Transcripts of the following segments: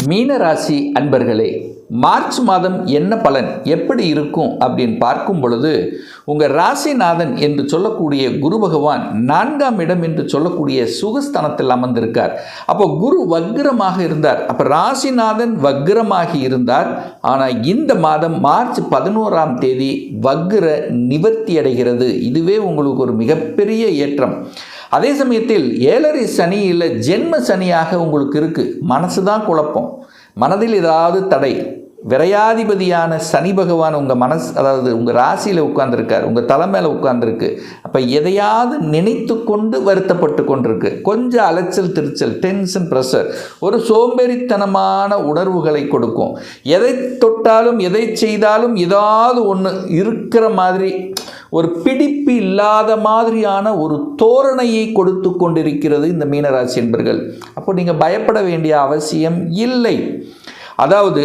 மீன ராசி அன்பர்களே, மார்ச் மாதம் என்ன பலன் எப்படி இருக்கும் அப்படின்னு பார்க்கும் பொழுது, உங்கள் ராசிநாதன் என்று சொல்லக்கூடிய குரு பகவான் 4ஆம் இடம் என்று சொல்லக்கூடிய சுகஸ்தானத்தில் அமர்ந்திருக்கார். அப்போ குரு வக்ரமாக இருந்தார். அப்போ ராசிநாதன் வக்ரமாகி இருந்தார். ஆனால் இந்த மாதம் மார்ச் 11ஆம் தேதி வக்ர நிவர்த்தி அடைகிறது. இதுவே உங்களுக்கு ஒரு மிகப்பெரிய ஏற்றம். அதே சமயத்தில் 7.5 சனி இல்லை ஜென்ம சனியாக உங்களுக்கு இருக்குது. மனசு தான் குழப்பம், மனதில் ஏதாவது தடை. விரையாதிபதியான சனி பகவான் உங்கள் அதாவது உங்கள் ராசியில் உட்கார்ந்துருக்கார், உங்கள் தலை மேலே உட்கார்ந்துருக்கு. அப்போ எதையாவது நினைத்து கொண்டு வருத்தப்பட்டு கொண்டிருக்கு. கொஞ்சம் அலைச்சல் திருச்சல், டென்ஷன், ப்ரெஷர், ஒரு சோம்பேறித்தனமான உணர்வுகளை கொடுக்கும். எதை தொட்டாலும் எதை செய்தாலும் ஏதாவது ஒன்று இருக்கிற மாதிரி, ஒரு பிடிப்பு இல்லாத மாதிரியான ஒரு தோரணையை கொடுத்து கொண்டிருக்கிறது இந்த மீனராசி என்பர்கள். அப்போ நீங்கள் பயப்பட வேண்டிய அவசியம் இல்லை. அதாவது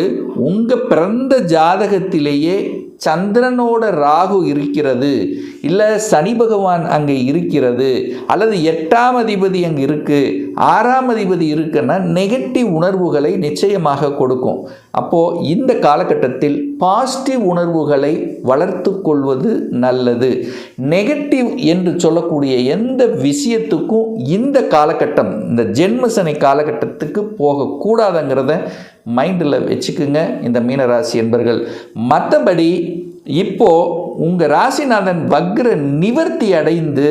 உங்கள் பிறந்த ஜாதகத்திலேயே சந்திரனோட ராகு இருக்கிறது, இல்லை சனி பகவான் அங்கே இருக்கிறது, அல்லது 8ஆம் அதிபதி அங்கே இருக்குது, 6ஆம் அதிபதி இருக்குன்னா நெகட்டிவ் உணர்வுகளை நிச்சயமாக கொடுக்கும். அப்போது இந்த காலகட்டத்தில் பாசிட்டிவ் உணர்வுகளை வளர்த்து கொள்வது நல்லது. நெகட்டிவ் என்று சொல்லக்கூடிய எந்த விஷயத்துக்கும் இந்த காலகட்டம், இந்த ஜென்மசனி காலகட்டத்துக்கு போகக்கூடாதுங்கிறத மைண்டில் வச்சுக்குங்க இந்த மீனராசி என்பர்கள். மற்றபடி இப்போது உங்கள் ராசிநாதன் வக்ர நிவர்த்தி அடைந்து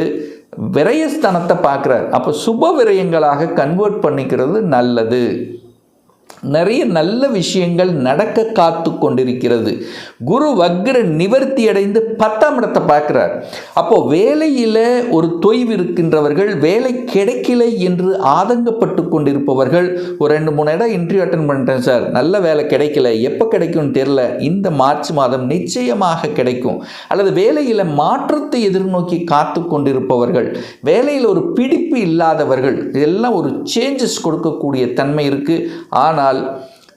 விரயஸ்தானத்தை பார்க்குறார். அப்போ சுப விரயங்களாக கன்வெர்ட் பண்ணிக்கிறது நல்லது. நிறைய நல்ல விஷயங்கள் நடக்க காத்து கொண்டிருக்கிறது. குரு வக்ர நிவர்த்தி அடைந்து 10ஆம் இடத்தை பார்க்கிறார். அப்போ வேலையில் ஒரு தொய்வு இருக்கின்றவர்கள், வேலை கிடைக்கலை என்று ஆதங்கப்பட்டு கொண்டிருப்பவர்கள், ஒரு 2-3 இடம் இன்டர்வியூ அட்டன் பண்ணிட்டேன் சார், நல்ல வேலை கிடைக்கல, எப்போ கிடைக்கும்னு தெரியல, இந்த மார்ச் மாதம் நிச்சயமாக கிடைக்கும். அல்லது வேலையில் மாற்றத்தை எதிர்நோக்கி காத்து கொண்டிருப்பவர்கள், வேலையில் ஒரு பிடிப்பு இல்லாதவர்கள், இதெல்லாம் ஒரு சேஞ்சஸ் கொடுக்கக்கூடிய தன்மை இருக்குது. ஆனால்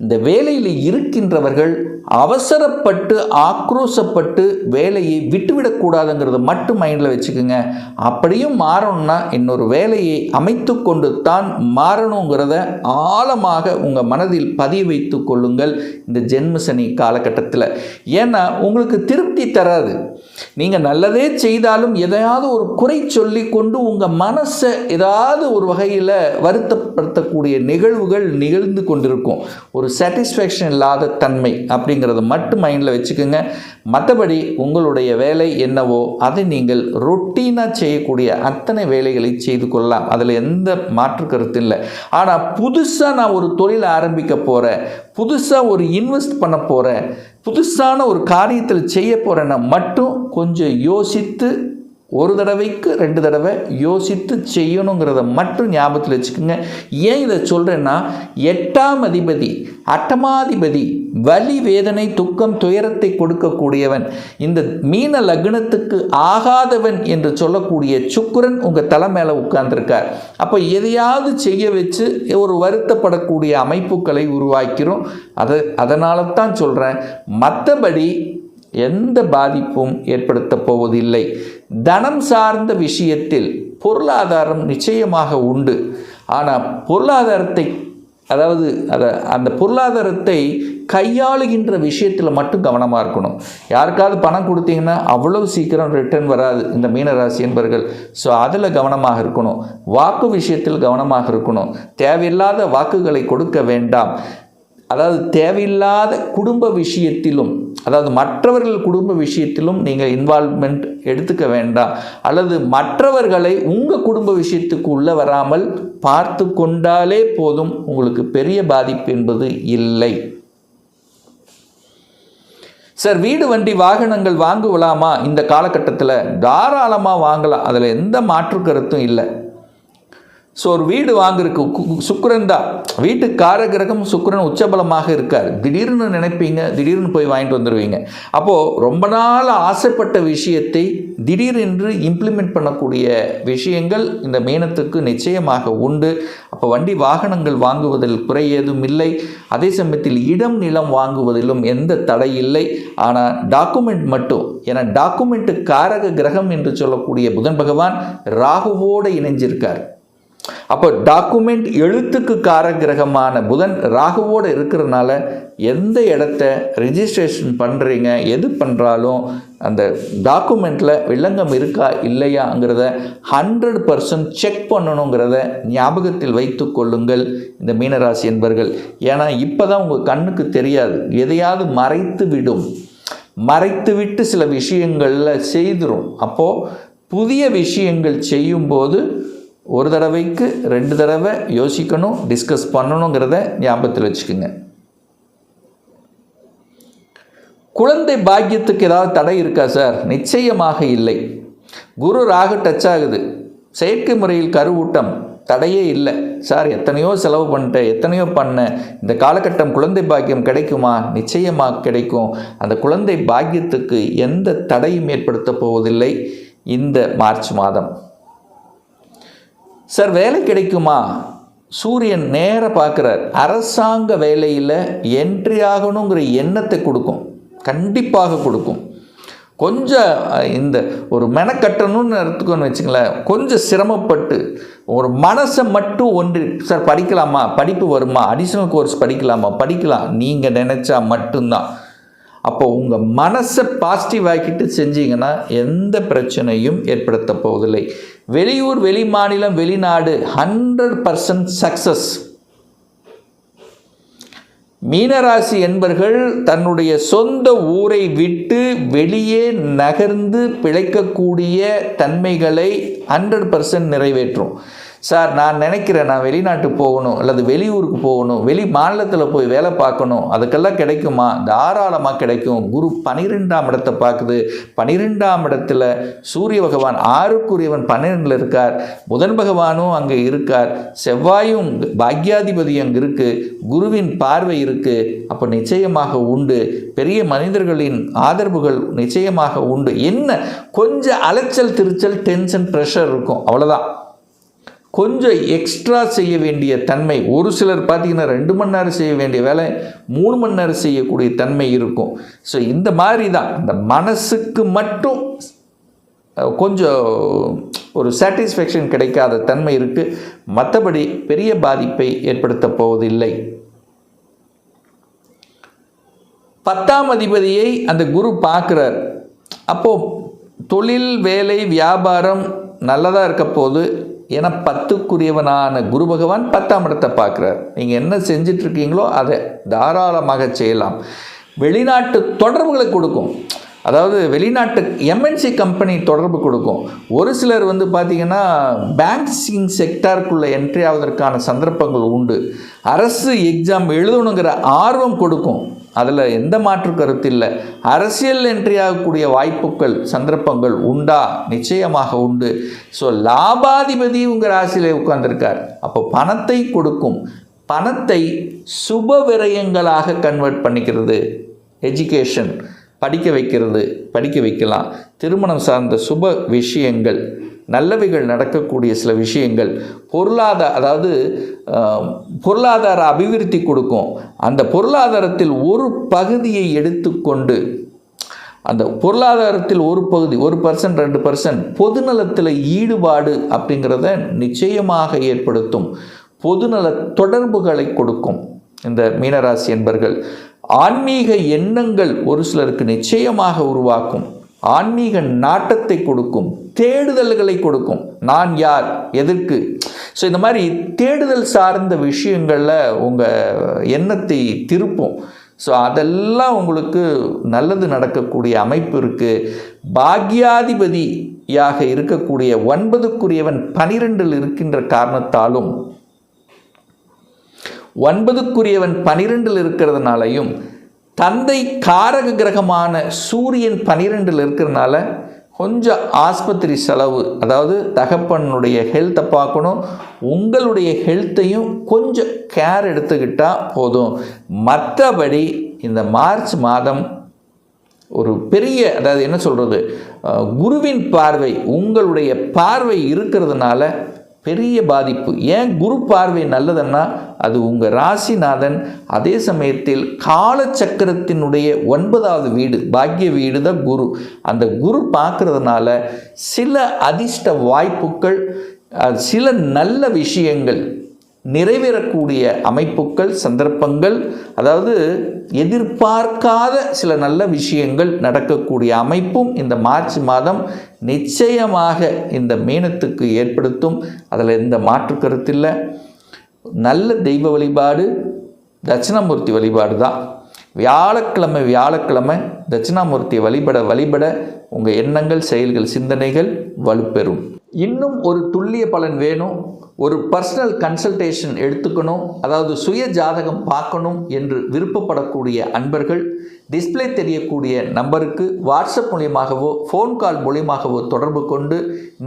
இந்த வேலையில் இருக்கின்றவர்கள் அவசரப்பட்டு ஆக்ரோஷப்பட்டு வேலையை விட்டுவிடக்கூடாதுங்கிறத மட்டும் மைண்டில் வச்சுக்கோங்க. அப்படியும் மாறணும்னா இன்னொரு வேலையை அமைத்து கொண்டு தான் மாறணுங்கிறத ஆழமாக உங்கள் மனதில் பதிய வைத்து கொள்ளுங்கள் இந்த ஜென்மசனி காலகட்டத்தில். ஏன்னா உங்களுக்கு திருப்தி தராது. நீங்கள் நல்லதே செய்தாலும் எதையாவது ஒரு குறை சொல்லி கொண்டு உங்கள் மனசை ஏதாவது ஒரு வகையில் வருத்தப்படுத்தக்கூடிய நிகழ்வுகள் நிகழ்ந்து கொண்டிருக்கும். ஒரு சாட்டிஸ்ஃபேக்ஷன் இல்லாத தன்மை அப்படிங்கிறத மட்டும் மைண்டில் வச்சுக்கோங்க. மற்றபடி உங்களுடைய வேலை என்னவோ அதை நீங்கள் ரொட்டீனாக செய்யக்கூடிய அத்தனை வேலைகளை செய்து கொள்ளலாம். அதில் எந்த மாற்று கருத்து இல்லை. ஆனால் புதுசாக நான் ஒரு தொழில் ஆரம்பிக்க போகிறேன், புதுசாக ஒரு இன்வெஸ்ட் பண்ண போகிறேன், புதுசான ஒரு காரியத்தில் செய்ய போகிறேன்னா மட்டும் கொஞ்சம் யோசித்து, ஒரு தடவைக்கு 2 தடவை யோசித்து செய்யணுங்கிறத மட்டும் ஞாபகத்தில் வச்சுக்கோங்க. ஏன் இதை சொல்கிறேன்னா, 8ஆம் அதிபதி அட்டமாதிபதி வலி வேதனை துக்கம் துயரத்தை கொடுக்கக்கூடியவன், இந்த மீன லக்னத்துக்கு ஆகாதவன் என்று சொல்லக்கூடிய சுக்கிரன் உங்கள் தலை மேலே உட்கார்ந்துருக்கார். அப்போ எதையாவது செய்ய வச்சு ஒரு வருத்தப்படக்கூடிய அமைப்புகளை உருவாக்கிறோம். அதனால தான் சொல்கிறேன். மற்றபடி எந்த பாதிப்பும் ஏற்படுத்த போவதில்லை. தனம் சார்ந்த விஷயத்தில் பொருளாதாரம் நிச்சயமாக உண்டு. ஆனால் பொருளாதாரத்தை, அதாவது அந்த பொருளாதாரத்தை கையாளுகின்ற விஷயத்தில் மட்டும் கவனமாக இருக்கணும். யாருக்காவது பணம் கொடுத்தீங்கன்னா அவ்வளவு சீக்கிரம் ரிட்டர்ன் வராது இந்த மீனராசி என்பர்கள். ஸோ அதில் கவனமாக இருக்கணும். வாக்கு விஷயத்தில் கவனமாக இருக்கணும். தேவையில்லாத வாக்குகளை கொடுக்க வேண்டாம். அதாவது தேவையில்லாத குடும்ப விஷயத்திலும், அதாவது மற்றவர்கள் குடும்ப விஷயத்திலும் நீங்கள் இன்வால்வ்மெண்ட் எடுத்துக்க வேண்டாம். அல்லது மற்றவர்களை உங்கள் குடும்ப விஷயத்துக்கு உள்ளே வராமல் பார்த்து கொண்டாலே போதும். உங்களுக்கு பெரிய பாதிப்பு என்பது இல்லை. சார், வீடு வண்டி வாகனங்கள் வாங்கலாமா இந்த காலகட்டத்தில்? தாராளமாக வாங்கலாம், அதில் எந்த மாற்று கருத்தும் இல்லை. ஸோ ஒரு வீடு வாங்கிருக்கு சுக்கிரன் தான், வீட்டு காரகிரகம் சுக்கிரன் உச்சபலமாக இருக்கார். திடீர்னு நினைப்பீங்க, திடீர்னு போய் வாங்கிட்டு வந்துடுவீங்க. அப்போது ரொம்ப நாள் ஆசைப்பட்ட விஷயத்தை திடீரென்று இம்ப்ளிமெண்ட் பண்ணக்கூடிய விஷயங்கள் இந்த மீனத்துக்கு நிச்சயமாக உண்டு. அப்போ வண்டி வாகனங்கள் வாங்குவதில் குறை ஏதும் இல்லை. அதே சமயத்தில் இடம் நிலம் வாங்குவதிலும் எந்த தடை இல்லை. ஆனால் டாக்குமெண்ட் மட்டும், ஏன்னா டாக்குமெண்ட்டு காரக கிரகம் என்று சொல்லக்கூடிய புதன் பகவான் ராகுவோடு இணைஞ்சிருக்கார். அப்போ டாக்குமெண்ட் எழுத்துக்கு காரகிரகமான புதன் ராகுவோடு இருக்கிறதுனால எந்த இடத்த ரிஜிஸ்ட்ரேஷன் பண்ணுறீங்க, எது பண்ணுறாலும் அந்த டாக்குமெண்ட்டில் வில்லங்கம் இருக்கா இல்லையாங்கிறத 100% செக் பண்ணணுங்கிறத ஞாபகத்தில் வைத்து கொள்ளுங்கள் இந்த மீனராசி என்பர்கள். ஏன்னா இப்போ தான் உங்கள் கண்ணுக்கு தெரியாது, எதையாவது மறைத்துவிட்டு சில விஷயங்களில் செய்திரும். அப்போது புதிய விஷயங்கள் செய்யும்போது ஒரு தடவைக்கு 2 தடவை யோசிக்கணும், டிஸ்கஸ் பண்ணணுங்கிறத ஞாபகத்தில் வச்சுக்கோங்க. குழந்தை பாக்கியத்துக்கு ஏதாவது தடை இருக்கா சார்? நிச்சயமாக இல்லை. குரு ராகு டச் ஆகுது, செயற்கை முறையில் கருவூட்டம் தடையே இல்லை சார். எத்தனையோ செலவு பண்ணிட்டேன், எத்தனையோ பண்ணேன், இந்த காலகட்டம் குழந்தை பாக்கியம் கிடைக்குமா? நிச்சயமாக கிடைக்கும். அந்த குழந்தை பாக்கியத்துக்கு எந்த தடையும் ஏற்படுத்த போவதில்லை இந்த மார்ச் மாதம். சார் வேலை கிடைக்குமா? சூரியன் நேர பார்க்குறார். அரசாங்க வேலையில் என்ட்ரி ஆகணுங்கிற எண்ணத்தை கொடுக்கும், கண்டிப்பாக கொடுக்கும். கொஞ்சம் இந்த ஒரு மெனக்கட்டணும்னு எடுத்துக்கோன்னு வச்சுங்களேன், கொஞ்சம் சிரமப்பட்டு ஒரு மனசை மட்டும் ஒன்று சார் படிக்கலாமா, படிப்பு வருமா, அடிஷ்னல் கோர்ஸ் படிக்கலாமா, படிக்கலாம் நீங்கள் நினச்சா மட்டும்தான். அப்போ உங்கள் மனசை பாசிட்டிவ் ஆக்கிட்டு செஞ்சீங்கன்னா எந்த பிரச்சனையும் ஏற்படுத்த போவதில்லை. வெளியூர், வெளி மாநிலம், வெளிநாடு 100% சக்சஸ். மீனராசி என்பர்கள் தன்னுடைய சொந்த ஊரை விட்டு வெளியே நகர்ந்து பிழைக்கக்கூடிய தன்மைகளை 100% நிறைவேற்றும். சார் நான் நினைக்கிறேன், நான் வெளிநாட்டுக்கு போகணும் அல்லது வெளியூருக்கு போகணும், வெளி மாநிலத்தில் போய் வேலை பார்க்கணும், அதுக்கெல்லாம் கிடைக்குமா? தாராளமாக கிடைக்கும். குரு 12ஆம் இடத்தை பார்க்குது. 12ஆம் இடத்துல சூரிய பகவான் 6க்குரியவன் 12இல் இருக்கார், புதன் பகவானும் அங்கே இருக்கார், செவ்வாயும் பாக்யாதிபதி அங்கே இருக்குது, குருவின் பார்வை இருக்குது. அப்போ நிச்சயமாக உண்டு. பெரிய மனிதர்களின் ஆதரவுகள் நிச்சயமாக உண்டு. என்ன கொஞ்சம் அலைச்சல் திருச்சல் டென்ஷன் ப்ரெஷர் இருக்கும், அவ்வளோதான். கொஞ்சம் எக்ஸ்ட்ரா செய்ய வேண்டிய தன்மை, ஒரு சிலர் பார்த்திங்கன்னா 2 மணி நேரம் செய்ய வேண்டிய வேலை 3 மணி நேரம் செய்யக்கூடிய தன்மை இருக்கும். ஸோ இந்த மாதிரி தான் இந்த மனசுக்கு மட்டும் கொஞ்சம் ஒரு சாட்டிஸ்ஃபேக்ஷன் கிடைக்காத தன்மை இருக்குது. மற்றபடி பெரிய பாதிப்பை ஏற்படுத்த போவதில்லை. 10ஆம் அதிபதியை அந்த குரு பார்க்குறார். அப்போது தொழில், வேலை, வியாபாரம் நல்லதாக இருக்க போது. ஏன்னா 10க்குரியவனான குரு பகவான் 10ஆம் இடத்தை பார்க்குறார். நீங்கள் என்ன செஞ்சிட்ருக்கீங்களோ அதை தாராளமாக செய்யலாம். வெளிநாட்டு தொடர்புகளை கொடுக்கும், அதாவது வெளிநாட்டு எம்என்சி கம்பெனி தொடர்பு கொடுக்கும். ஒரு சிலர் பார்த்திங்கன்னா பேங்கிங் செக்டாருக்குள்ளே என்ட்ரி ஆவதற்கான சந்தர்ப்பங்கள் உண்டு. அரசு எக்ஸாம் எழுதணுங்கிற ஆர்வம் கொடுக்கும், அதில் எந்த மாற்று கருத்து இல்லை. அரசியல் என்ட்ரி ஆகக்கூடிய வாய்ப்புகள் சந்தர்ப்பங்கள் உண்டா? நிச்சயமாக உண்டு. ஸோ லாபாதிபதி உங்கள் ராசியிலே உட்கார்ந்துருக்கார். அப்போ பணத்தை கொடுக்கும். பணத்தை சுப விரயங்களாக கன்வெர்ட் பண்ணிக்கிறது. எஜுகேஷன், படிக்க வைக்கலாம். திருமணம் சார்ந்த சுப விஷயங்கள், நல்லவைகள் நடக்கக்கூடிய சில விஷயங்கள், பொருளாதார அபிவிருத்தி கொடுக்கும். அந்த பொருளாதாரத்தில் ஒரு பகுதியை எடுத்துக்கொண்டு, அந்த பொருளாதாரத்தில் ஒரு பகுதி 1% 2% பொதுநலத்தில் ஈடுபாடு அப்படிங்கிறத நிச்சயமாக ஏற்படுத்தும். பொதுநல தொடர்புகளை கொடுக்கும் இந்த மீனராசி என்பர்கள். ஆன்மீக எண்ணங்கள் ஒரு சிலருக்கு நிச்சயமாக உருவாக்கும். ஆன்மீக நாட்டத்தை கொடுக்கும், தேடுதல்களை கொடுக்கும். நான் யார், எதற்கு? ஸோ இந்த மாதிரி தேடுதல் சார்ந்த விஷயங்களில் உங்கள் எண்ணத்தை திருப்பும். ஸோ அதெல்லாம் உங்களுக்கு நல்லது நடக்கக்கூடிய அமைப்பு இருக்குது. பாக்யாதிபதியாக இருக்கக்கூடிய 9க்குரியவன் 12இல் இருக்கின்ற காரணத்தாலும், 9க்குரியவன் 12இல் இருக்கிறதுனாலையும், தந்தை காரக கிரகமான சூரியன் 12இல் இருக்கிறதுனால கொஞ்சம் ஆஸ்பத்திரி செலவு, அதாவது தகப்பனுடைய ஹெல்த்தை பார்க்கணும். உங்களுடைய ஹெல்த்தையும் கொஞ்சம் கேர் எடுத்துக்கிட்டால் போதும். மற்றபடி இந்த மார்ச் மாதம் ஒரு பெரிய, அதாவது என்ன சொல்கிறது, குருவின் பார்வை, உங்களுடைய பார்வை இருக்கிறதுனால பெரிய பாதிப்பு. ஏன் குரு பார்வை நல்லதுன்னா, அது உங்கள் ராசிநாதன். அதே சமயத்தில் காலச்சக்கரத்தினுடைய 9வது வீடு, பாக்கிய வீடு தான் குரு. அந்த குரு பார்க்கறதுனால சில அதிர்ஷ்ட வாய்ப்புகள் சில நல்ல விஷயங்கள் நிறைவேறக்கூடிய அமைப்புகள், சந்தர்ப்பங்கள், அதாவது எதிர்பார்க்காத சில நல்ல விஷயங்கள் நடக்கக்கூடிய அமைப்பும் இந்த மார்ச் மாதம் நிச்சயமாக இந்த மீனத்துக்கு ஏற்படுத்தும். அதில் எந்த மாற்று கருத்தில்லை. நல்ல தெய்வ வழிபாடு தட்சிணாமூர்த்தி வழிபாடு தான். வியாழக்கிழமை தட்சிணாமூர்த்தியை வழிபட உங்கள் எண்ணங்கள், செயல்கள், சிந்தனைகள் வலுப்பெறும். இன்னும் ஒரு துல்லிய பலன் வேணும், ஒரு பர்சனல் கன்சல்டேஷன் எடுத்துக்கணும், அதாவது சுய ஜாதகம் பார்க்கணும் என்று விருப்பப்படக்கூடிய அன்பர்கள் டிஸ்பிளே தெரியக்கூடிய நம்பருக்கு வாட்ஸ்அப் மூலியமாகவோ ஃபோன் கால் மூலியமாகவோ தொடர்பு கொண்டு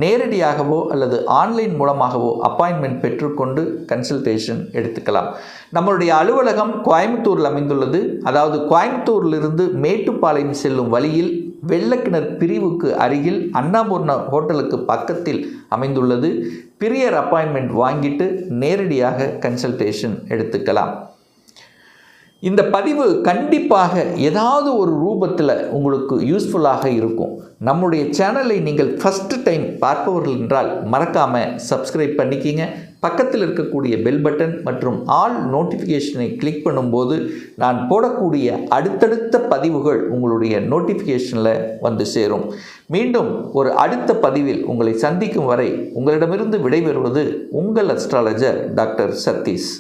நேரடியாகவோ அல்லது ஆன்லைன் மூலமாகவோ அப்பாயின்மெண்ட் பெற்றுக்கொண்டு கன்சல்டேஷன் எடுத்துக்கலாம். நம்மளுடைய அலுவலகம் கோயம்புத்தூரில் அமைந்துள்ளது. அதாவது கோயம்புத்தூரிலிருந்து மேட்டுப்பாளையம் செல்லும் வழியில் வெள்ளக்கிணர் பிரிவுக்கு அருகில் அண்ணாபூர்ணா ஹோட்டலுக்கு பக்கத்தில் அமைந்துள்ளது. பிரியர் அப்பாயின்மெண்ட் வாங்கிட்டு நேரடியாக கன்சல்டேஷன் எடுத்துக்கலாம். இந்த பதிவு கண்டிப்பாக ஏதாவது ஒரு ரூபத்தில் உங்களுக்கு யூஸ்ஃபுல்லாக இருக்கும். நம்முடைய சேனலை நீங்கள் ஃபஸ்ட்டு டைம் பார்ப்பவர்கள் என்றால் மறக்காமல் சப்ஸ்கிரைப் பண்ணிக்கிங்க. பக்கத்தில் இருக்கக்கூடிய பெல் பட்டன் மற்றும் ஆல் நோட்டிஃபிகேஷனை கிளிக் பண்ணும்போது நான் போடக்கூடிய அடுத்தடுத்த பதிவுகள் உங்களுடைய நோட்டிஃபிகேஷனில் வந்து சேரும். மீண்டும் ஒரு அடுத்த பதிவில் உங்களை சந்திக்கும் வரை உங்களிடமிருந்து விடைபெறுவது உங்கள் அஸ்ட்ராலஜர் டாக்டர் சதீஷ்.